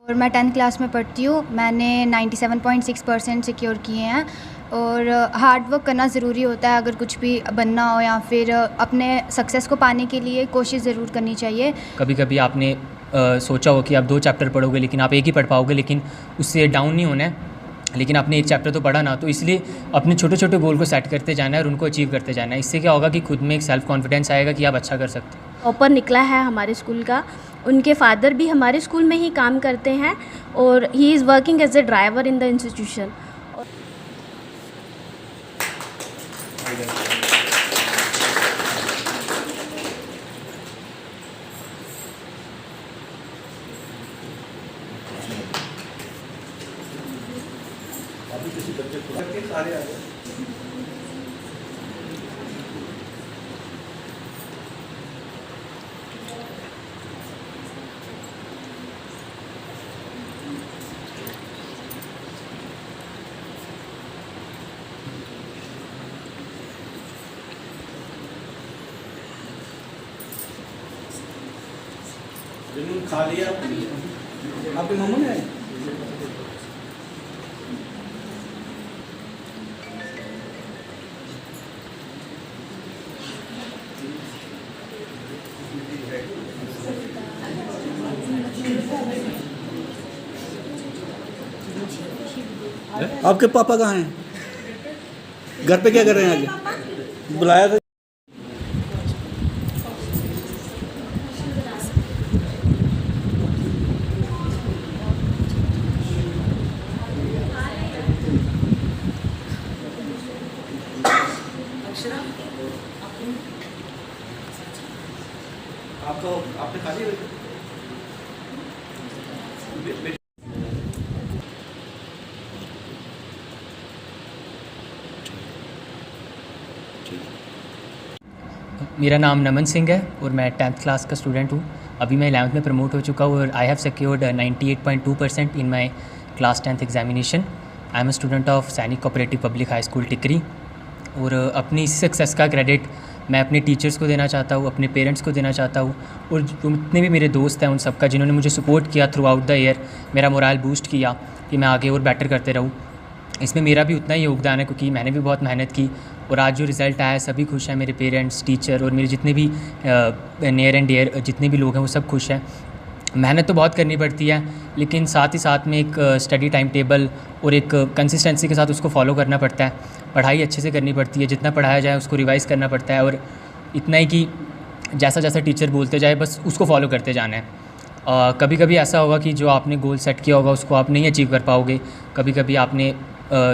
और मैं 10th class में पढ़ती हूँ। मैंने 97.6% सिक्योर किए हैं और हार्ड वर्क करना ज़रूरी होता है अगर कुछ भी बनना हो या फिर अपने सक्सेस को पाने के लिए कोशिश ज़रूर करनी चाहिए। कभी कभी आपने सोचा हो कि आप 2 चैप्टर पढ़ोगे लेकिन आप एक ही पढ़ पाओगे, लेकिन उससे डाउन नहीं होना है, लेकिन आपने एक चैप्टर तो पढ़ा ना, तो इसलिए अपने छोटे छोटे गोल को सेट करते जाना है और उनको अचीव करते जाना है। इससे क्या होगा कि खुद में एक सेल्फ कॉन्फिडेंस आएगा कि आप अच्छा कर सकते हो। टॉपर निकला है हमारे स्कूल का। उनके फादर भी हमारे स्कूल में ही काम करते हैं और he is working as a driver in the institution. किसी बच्चे को सारे आ गए। खा लिया आपके मामू ने। आपके पापा कहाँ हैं? घर पे क्या कर रहे हैं? आगे बुलाया था। आपको आपने खा लिया? मेरा नाम नमन सिंह है और मैं 10th क्लास का स्टूडेंट हूँ। अभी मैं 11th में प्रमोट हो चुका हूँ और I have secured 98.2% in my class 10th examination. I am a student of सैनिक कोऑपरेटिव पब्लिक हाई स्कूल टिकरी। और अपनी इस सक्सेस का क्रेडिट मैं अपने टीचर्स को देना चाहता हूँ, अपने पेरेंट्स को देना चाहता हूँ और जितने भी मेरे दोस्त हैं उन सबका, जिन्होंने मुझे सपोर्ट किया थ्रू आउट द ईयर, मेरा मोरल बूस्ट किया कि मैं आगे और बेटर करते रहूँ। इसमें मेरा भी उतना ही योगदान है क्योंकि मैंने भी बहुत मेहनत की और आज जो रिज़ल्ट आया सभी खुश हैं। मेरे पेरेंट्स, टीचर और मेरे जितने भी नियर एंड डियर जितने भी लोग हैं वो सब खुश हैं। मेहनत तो बहुत करनी पड़ती है लेकिन साथ ही साथ में एक स्टडी टाइम टेबल और एक कंसिस्टेंसी के साथ उसको फॉलो करना पड़ता है। पढ़ाई अच्छे से करनी पड़ती है, जितना पढ़ाया जाए उसको रिवाइज़ करना पड़ता है और इतना ही कि जैसा जैसा टीचर बोलते जाए बस उसको फॉलो करते जाना है। कभी कभी ऐसा होगा कि जो आपने गोल सेट किया होगा उसको आप नहीं अचीव कर पाओगे। कभी कभी आपने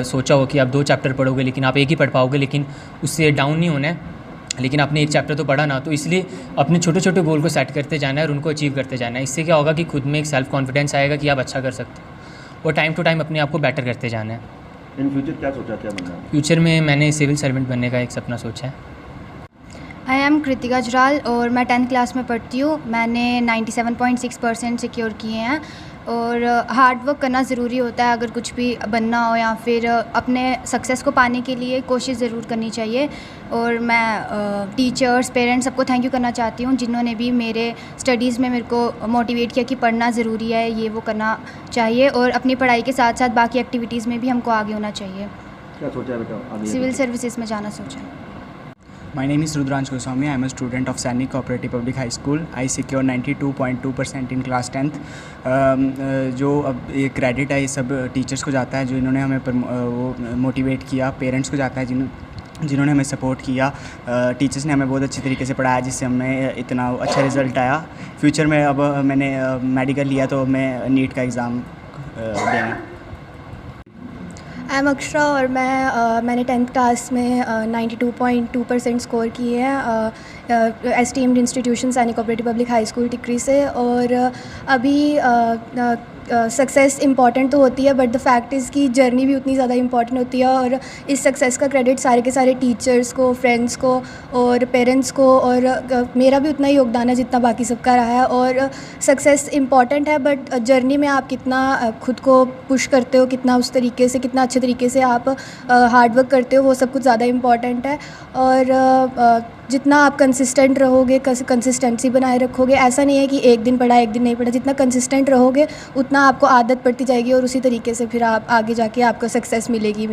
सोचा हो कि आप 2 चैप्टर पढ़ोगे लेकिन आप एक ही पढ़ पाओगे, लेकिन उससे डाउन नहीं होना है, लेकिन आपने एक चैप्टर तो पढ़ा ना, तो इसलिए अपने छोटे छोटे गोल को सेट करते जाना है और उनको अचीव करते जाना है। इससे क्या होगा कि खुद में एक सेल्फ कॉन्फिडेंस आएगा कि आप अच्छा कर सकते हो और टाइम टू टाइम अपने आप को बेटर करते जाना है। इन फ्यूचर क्या सोचा, क्या बनना है? फ्यूचर में मैंने सिविल सर्वेंट बनने का एक सपना सोचा है। आई एम कृतिका जुराल और मैं 10th क्लास में पढ़ती हूँ। मैंने 97.6% सिक्योर किए हैं और हार्ड वर्क करना ज़रूरी होता है अगर कुछ भी बनना हो या फिर अपने सक्सेस को पाने के लिए कोशिश ज़रूर करनी चाहिए। और मैं टीचर्स, पेरेंट्स सबको थैंक यू करना चाहती हूँ जिन्होंने भी मेरे स्टडीज़ में मेरे को मोटिवेट किया कि पढ़ना ज़रूरी है, ये वो करना चाहिए और अपनी पढ़ाई के साथ साथ बाकी एक्टिविटीज़ में भी हमको आगे होना चाहिए। क्या सोचा है बेटा आगे? सिविल सर्विसेज में जाना सोचा है। My name is Rudransh Goswami. I am a student of Sainik Cooperative Public High School. I secured 92.2% in class 10th. जो अब ये क्रेडिट है ये सब टीचर्स को जाता है जो इन्होंने हमें वो मोटिवेट किया, पेरेंट्स को जाता है जिन्होंने हमें सपोर्ट किया, टीचर्स ने हमें बहुत अच्छे तरीके से पढ़ाया जिससे हमें इतना अच्छा रिज़ल्ट आया। फ्यूचर में अब मैंने मेडिकल लिया तो मैं नीट का एग्ज़ाम देना। आई एम अक्षरा और मैंने 10th क्लास में 92.2% स्कोर किए हैं एस्टीम्ड इंस्टीट्यूशन सैनिक कोऑपरेटिव पब्लिक हाई स्कूल टिकरी से। और अभी सक्सेस इम्पॉर्टेंट तो होती है बट द फैक्ट इज़ कि जर्नी भी उतनी ज़्यादा इम्पॉर्टेंट होती है और इस सक्सेस का क्रेडिट सारे के सारे टीचर्स को, फ्रेंड्स को और पेरेंट्स को और मेरा भी उतना ही योगदान है जितना बाकी सबका रहा है। और सक्सेस इम्पॉर्टेंट है बट जर्नी में आप कितना खुद को पुश करते हो, कितना उस तरीके से, कितना अच्छे तरीके से आप हार्ड वर्क करते हो, वो सब कुछ ज़्यादा इम्पॉर्टेंट है। और जितना आप कंसिस्टेंट रहोगे, कंसिस्टेंसी बनाए रखोगे, ऐसा नहीं है कि एक दिन पढ़ा एक दिन नहीं पढ़ा, जितना कंसिस्टेंट रहोगे उतना आपको आदत पड़ती जाएगी और उसी तरीके से फिर आप आगे जाके आपको सक्सेस मिलेगी।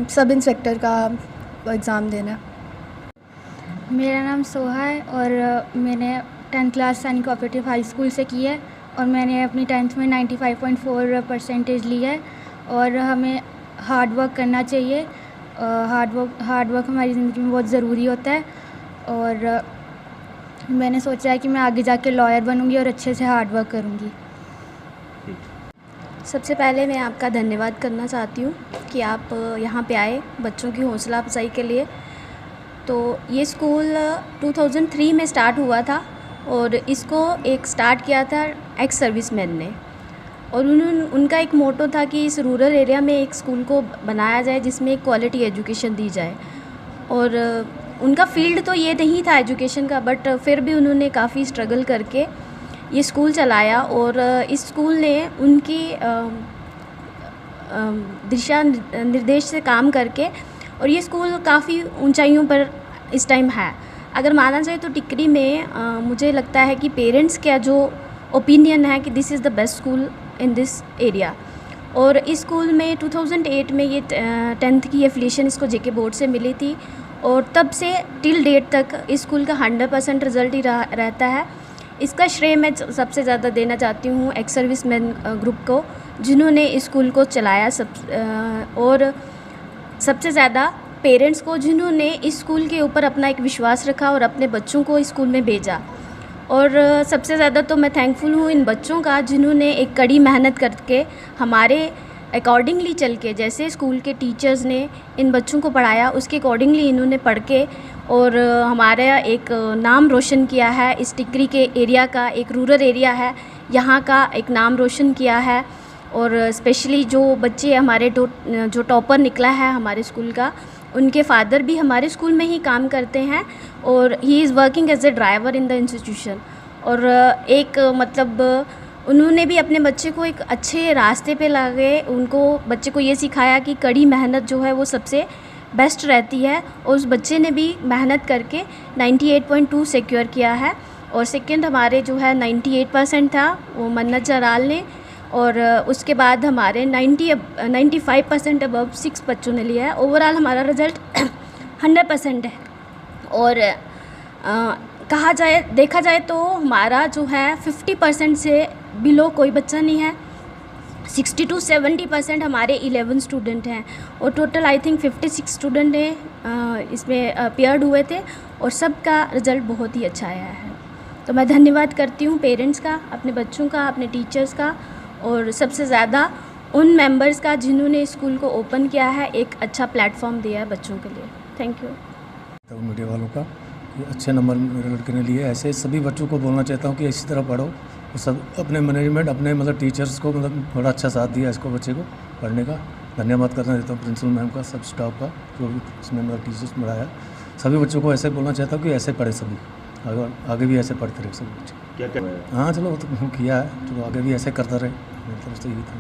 सब इंस्पेक्टर का एग्ज़ाम देना। मेरा नाम सोहा है और मैंने 10th क्लास सैनिक कोऑपरेटिव हाई स्कूल से की है और मैंने अपनी 10th में 95.4% ली है। और हमें हार्ड वर्क करना चाहिए। हार्ड वर्क हमारी ज़िंदगी में बहुत ज़रूरी होता है और मैंने सोचा है कि मैं आगे जाके लॉयर बनूंगी और अच्छे से हार्ड वर्क करूंगी। सबसे पहले मैं आपका धन्यवाद करना चाहती हूँ कि आप यहाँ पे आए बच्चों की हौसला अफजाई के लिए। तो ये स्कूल 2003 में स्टार्ट हुआ था और इसको एक स्टार्ट किया था एक्स सर्विसमैन ने, और उनका एक मोटो था कि इस रूरल एरिया में एक स्कूल को बनाया जाए जिसमें एक क्वालिटी एजुकेशन दी जाए। और उनका फील्ड तो ये नहीं था एजुकेशन का, बट फिर भी उन्होंने काफ़ी स्ट्रगल करके ये स्कूल चलाया और इस स्कूल ने उनकी दिशा निर्देश से काम करके, और ये स्कूल काफ़ी ऊंचाइयों पर इस टाइम है। अगर माना जाए तो टिकरी में मुझे लगता है कि पेरेंट्स का जो ओपिनियन है कि this is the best school in this area. और इस स्कूल में 2008 में ये 10th की एफिलिएशन इसको जेके बोर्ड से मिली थी और तब से टिल डेट तक इस स्कूल का 100% रिज़ल्ट ही रहता है। इसका श्रेय मैं सबसे ज़्यादा देना चाहती हूँ एक्स सर्विसमैन ग्रुप को, जिन्होंने इस स्कूल को चलाया और सबसे ज़्यादा पेरेंट्स को, जिन्होंने इस स्कूल के ऊपर अपना एक विश्वास रखा और अपने बच्चों को इस स्कूल में भेजा। और सबसे ज़्यादा तो मैं थैंकफुल हूँ इन बच्चों का, जिन्होंने एक कड़ी मेहनत करके हमारे अकॉर्डिंगली चल के, जैसे स्कूल के टीचर्स ने इन बच्चों को पढ़ाया उसके अकॉर्डिंगली इन्होंने पढ़ के और हमारा एक नाम रोशन किया है। इस टिकरी के एरिया का, एक रूरल एरिया है, यहाँ का एक नाम रोशन किया है। और स्पेशली जो बच्चे हमारे जो टॉपर निकला है हमारे स्कूल का, उनके फादर भी हमारे स्कूल में ही काम करते हैं और he is working as a driver in the institution. और एक मतलब उन्होंने भी अपने बच्चे को एक अच्छे रास्ते पे ला गए, उनको बच्चे को ये सिखाया कि कड़ी मेहनत जो है वो सबसे बेस्ट रहती है। और उस बच्चे ने भी मेहनत करके 98.2 सिक्योर किया है। और सेकंड हमारे जो है 98% था वो मन्नत जराल ने, और उसके बाद हमारे 95% अबव 6 बच्चों ने लिया है। ओवरऑल हमारा रिज़ल्ट 100% है। और देखा जाए तो हमारा जो है 50% से बिलो कोई बच्चा नहीं है। 60 to 70% हमारे 11 स्टूडेंट हैं और टोटल आई थिंक 56 स्टूडेंट ने इसमें पेयर्ड हुए थे और सबका रिज़ल्ट बहुत ही अच्छा आया है। तो मैं धन्यवाद करती हूँ पेरेंट्स का, अपने बच्चों का, अपने टीचर्स का, और सबसे ज़्यादा उन मेंबर्स का जिन्होंने स्कूल को ओपन किया है, एक अच्छा प्लेटफॉर्म दिया है बच्चों के लिए। Thank you. तो मीडिया वालों का ये अच्छे नंबर मेरे लड़के ने लिए। ऐसे सभी बच्चों को बोलना चाहता हूँ कि इसी तरह पढ़ो। और सब अपने मैनेजमेंट, अपने मतलब टीचर्स को मतलब थोड़ा अच्छा साथ दिया इसको, बच्चे को पढ़ने का। धन्यवाद करना चाहता हूँ प्रिंसिपल मैम का, सब स्टाफ का जो भी इसमें मतलब टीचर्स पढ़ाया। सभी बच्चों को ऐसे बोलना चाहता हूँ कि ऐसे पढ़े सभी, आगे भी ऐसे पढ़ते रहे सभी बच्चे। हाँ चलो वो तो किया है, चलो आगे भी ऐसे करता रहे। मेरी तरफ से यही था।